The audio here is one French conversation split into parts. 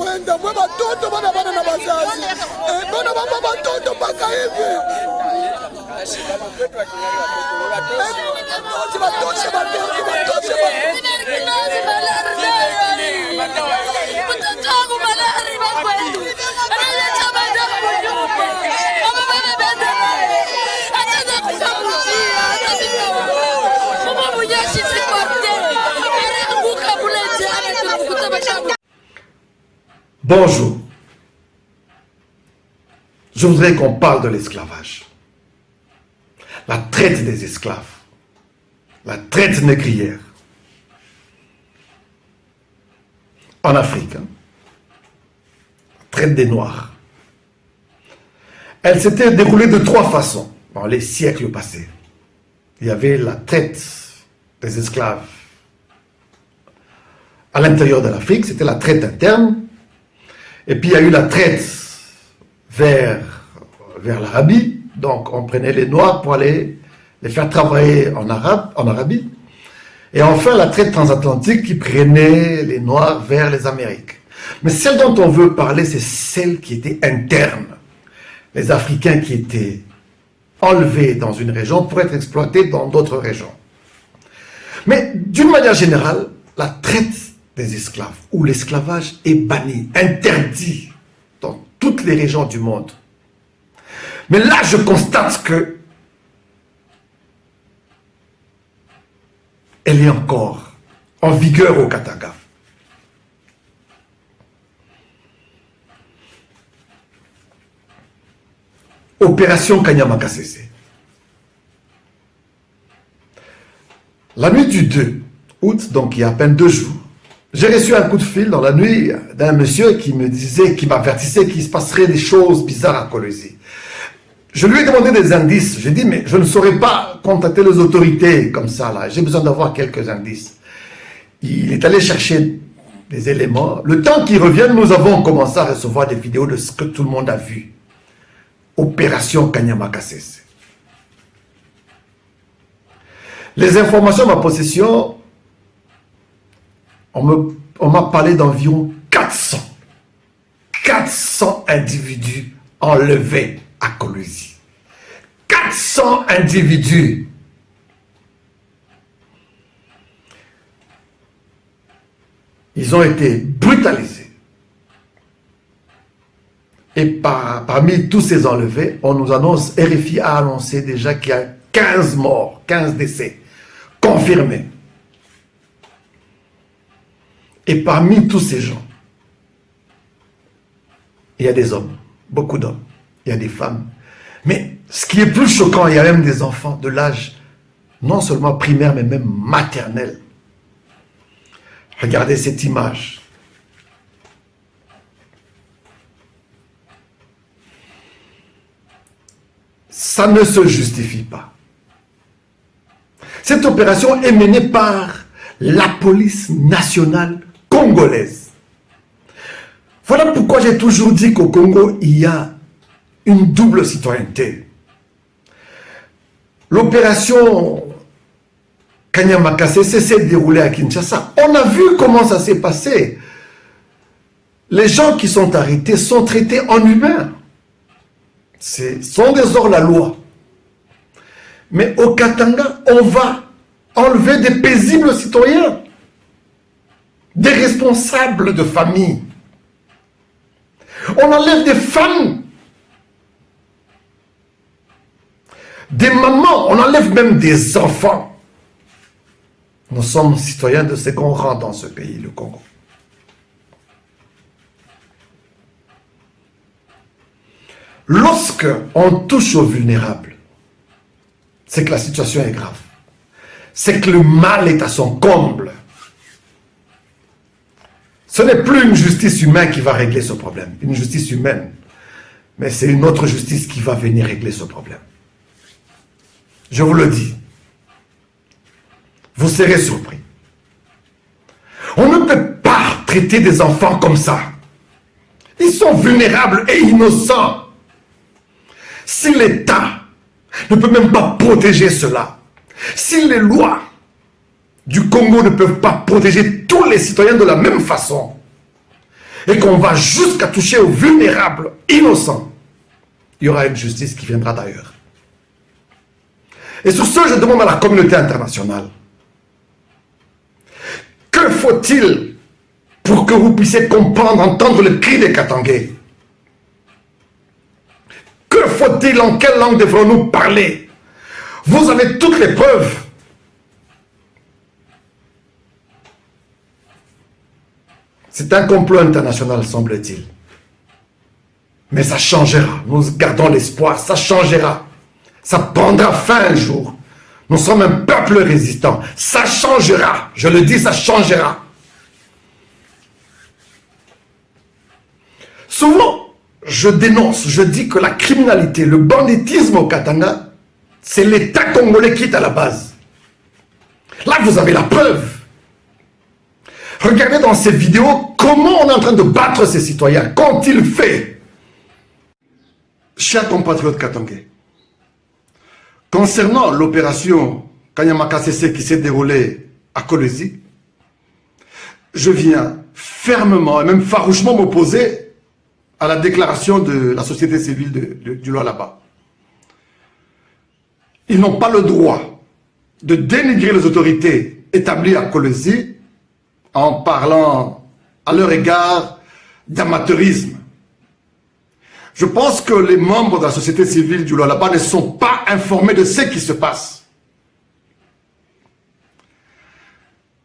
kwenda mwe batoto bana na bazazi bana baba batoto mpaka hivi Bonjour. Je voudrais qu'on parle de l'esclavage. La traite des esclaves. La traite négrière. En Afrique. La traite des Noirs. Elle s'était déroulée de trois façons dans les siècles passés. Il y avait la traite des esclaves à l'intérieur de l'Afrique, c'était la traite interne. Et puis il y a eu la traite vers l'Arabie. Donc on prenait les Noirs pour aller les faire travailler en Arabie. Et enfin la traite transatlantique qui prenait les Noirs vers les Amériques. Mais celle dont on veut parler, c'est celle qui était interne. Les Africains qui étaient enlevés dans une région pour être exploités dans d'autres régions. Mais d'une manière générale, la traite des esclaves, où l'esclavage est banni, interdit dans toutes les régions du monde. Mais là, je constate que elle est encore en vigueur au Katanga. Opération Kanyamakasese. La nuit du 2 août, donc il y a à peine 2 jours, j'ai reçu un coup de fil dans la nuit d'un monsieur qui me disait, qui m'avertissait qu'il se passerait des choses bizarres à Kolwezi. Je lui ai demandé des indices. J'ai dit, mais je ne saurais pas contacter les autorités comme ça, là. J'ai besoin d'avoir quelques indices. Il est allé chercher des éléments. Le temps qu'il revienne, nous avons commencé à recevoir des vidéos de ce que tout le monde a vu. Opération Kanyamakasese. Les informations à ma possession, on m'a parlé d'environ 400 individus enlevés à Kolwezi. 400 individus. Ils ont été brutalisés. Et parmi tous ces enlevés, on nous annonce, RFI a annoncé déjà qu'il y a 15 morts, 15 décès confirmés. Et parmi tous ces gens, il y a des hommes, beaucoup d'hommes, il y a des femmes. Mais ce qui est plus choquant, il y a même des enfants de l'âge non seulement primaire, mais même maternel. Regardez cette image. Ça ne se justifie pas. Cette opération est menée par la police nationale congolaise. Voilà pourquoi j'ai toujours dit qu'au Congo, il y a une double citoyenneté. L'opération Kanyamakasese s'est déroulée à Kinshasa. On a vu comment ça s'est passé. Les gens qui sont arrêtés sont traités en humains. Sont des hors-la-loi. Mais au Katanga, on va enlever des paisibles citoyens, des responsables de famille. On enlève des femmes, des mamans, on enlève même des enfants. Nous sommes citoyens de second rang dans ce pays, le Congo. Lorsque on touche aux vulnérables, c'est que la situation est grave. C'est que le mal est à son comble. Ce n'est plus une justice humaine qui va régler ce problème. Une justice humaine. Mais c'est une autre justice qui va venir régler ce problème. Je vous le dis. Vous serez surpris. On ne peut pas traiter des enfants comme ça. Ils sont vulnérables et innocents. Si l'État ne peut même pas protéger cela, si les lois du Congo ne peuvent pas protéger tous les citoyens de la même façon, et qu'on va jusqu'à toucher aux vulnérables, innocents, il y aura une justice qui viendra d'ailleurs. Et sur ce, je demande à la communauté internationale, que faut-il pour que vous puissiez comprendre, entendre le cri des Katangais? Que faut-il? En quelle langue devrons-nous parler? Vous avez toutes les preuves. C'est un complot international, semble-t-il. Mais ça changera. Nous gardons l'espoir. Ça changera. Ça prendra fin un jour. Nous sommes un peuple résistant. Ça changera. Je le dis, ça changera. Souvent, je dénonce, je dis que la criminalité, le banditisme au Katanga, c'est l'État congolais qui est à la base. Là, vous avez la preuve. Regardez dans ces vidéos comment on est en train de battre ces citoyens. Qu'ont-ils fait? Chers compatriotes katangais, concernant l'opération Kanyama-Kasese qui s'est déroulée à Kolwezi, je viens fermement et même farouchement m'opposer à la déclaration de la société civile du Lualaba. Ils n'ont pas le droit de dénigrer les autorités établies à Kolwezi en parlant à leur égard d'amateurisme. Je pense que les membres de la société civile du Lualaba ne sont pas informés de ce qui se passe.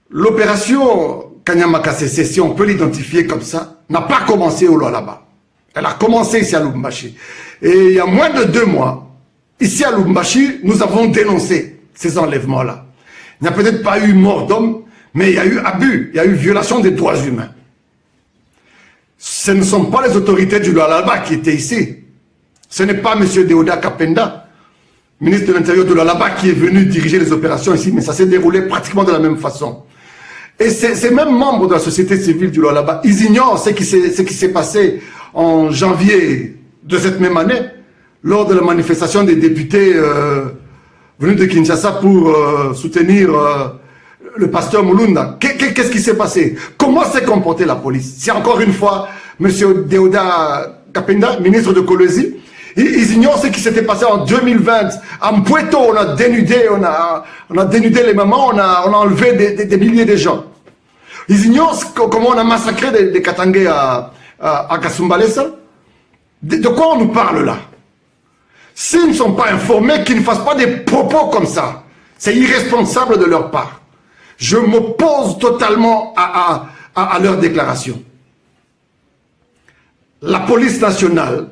L'opération Kanyama-Kasese, si on peut l'identifier comme ça, n'a pas commencé au Lualaba. Elle a commencé ici à Lubumbashi. Et il y a moins de 2 mois, ici à Lubumbashi, nous avons dénoncé ces enlèvements-là. Il n'y a peut-être pas eu mort d'homme, mais il y a eu abus, il y a eu violation des droits humains. Ce ne sont pas les autorités du Lualaba qui étaient ici. Ce n'est pas M. Deoda Kapenda, ministre de l'Intérieur de Lualaba, qui est venu diriger les opérations ici, mais ça s'est déroulé pratiquement de la même façon. Et ces mêmes membres de la société civile du Lualaba, ils ignorent ce qui s'est passé en janvier de cette même année, lors de la manifestation des députés venus de Kinshasa pour soutenir le pasteur Mulunda. Qu'est-ce qui s'est passé? Comment s'est comportée la police? C'est encore une fois M. Deoda Kapenda, ministre de Kolwezi, ils ignorent ce qui s'était passé en 2020. À Mpweto, on a dénudé, on a dénudé les mamans, on a enlevé des milliers de gens. Ils ignorent comment on a massacré des Katangais à Kasumbalesa. De quoi on nous parle là? S'ils ne sont pas informés, qu'ils ne fassent pas des propos comme ça. C'est irresponsable de leur part. Je m'oppose totalement à leur déclaration. La police nationale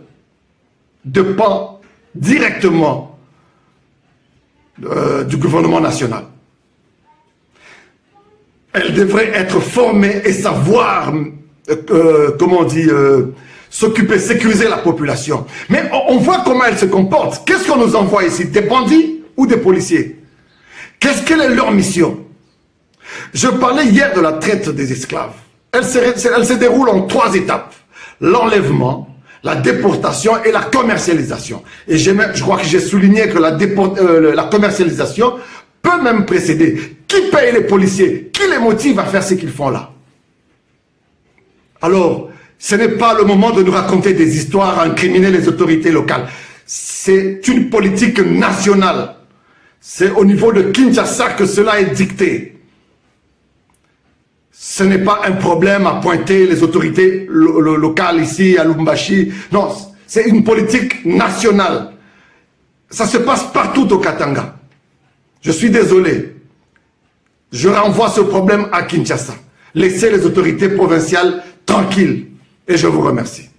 dépend directement du gouvernement national. Elle devrait être formée et savoir, comment on dit, s'occuper, sécuriser la population. Mais on voit comment elle se comporte. Qu'est-ce qu'on nous envoie ici? Des bandits ou des policiers? Quelle est leur mission? Je parlais hier de la traite des esclaves. Elle se déroule en 3 étapes. L'enlèvement, la déportation et la commercialisation. Et je crois que j'ai souligné que la commercialisation peut même précéder. Qui paye les policiers? Qui les motive à faire ce qu'ils font là? Alors, ce n'est pas le moment de nous raconter des histoires, à incriminer les autorités locales. C'est une politique nationale. C'est au niveau de Kinshasa que cela est dicté. Ce n'est pas un problème à pointer les autorités locales ici à Lubumbashi. Non, c'est une politique nationale. Ça se passe partout au Katanga. Je suis désolé. Je renvoie ce problème à Kinshasa. Laissez les autorités provinciales tranquilles. Et je vous remercie.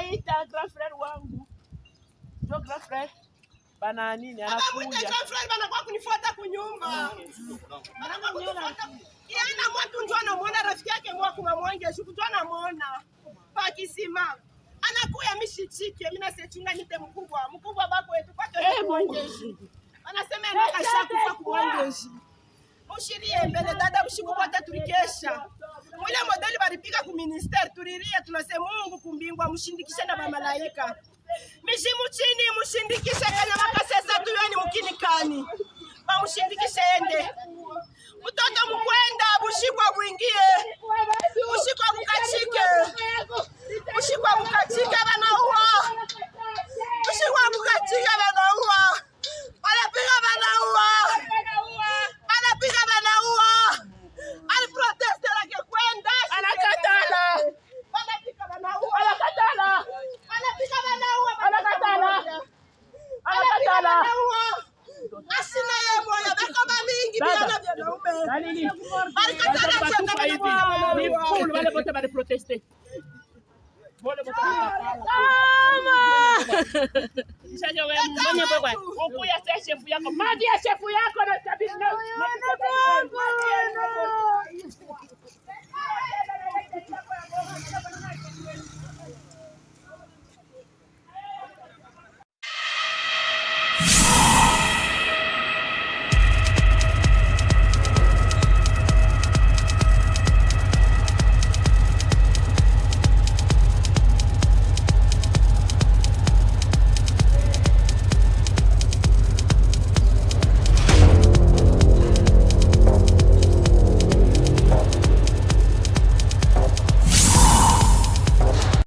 naita grand frère wangu. Ndio grand frère. Bana nini anakuja. Grand frère bana kwa kunifuata kunyumba. Yana mwatu ndio anamuona rafiki yake mwa kuma mwange shuku ndio anamuona. Pakisima. Anakuya mishichike mimi nasechunga nite mkubwa bako wetu kwa mwangeshi. Anasema anakasha kufa kumwangeshi. Mushirie mbele dada ushiku wote tulikesha. Mwile modeli baripika ku ministeri turirie tunasema Mungu kumbingwa mushindikishe na mamalaika. Mishimu chini mushindikishe kana makasesa tuyani mukinikani. Ba mushindikishe ende. Mtoto mkwenda bushikwa buingie. Bushikwa bukachike. Bushikwa bukachike banaua. Bushikwa bukachike banaua. Wanapiga banaua. Wanapiga banaua. Ali proteste la kwenda. Anakatala. Wanapiga banaua. Anakatala. Wanapiga banaua. Anakatala. Anakatala. Asina ye moya bakoma mingi bila vya naume. Nani? Barikatala hivi. Ni full wale wote bali proteste. Wale wote Nishaje wewe mwenye baba. Ukuya chef yako. Maji ya chef yako na kabisa.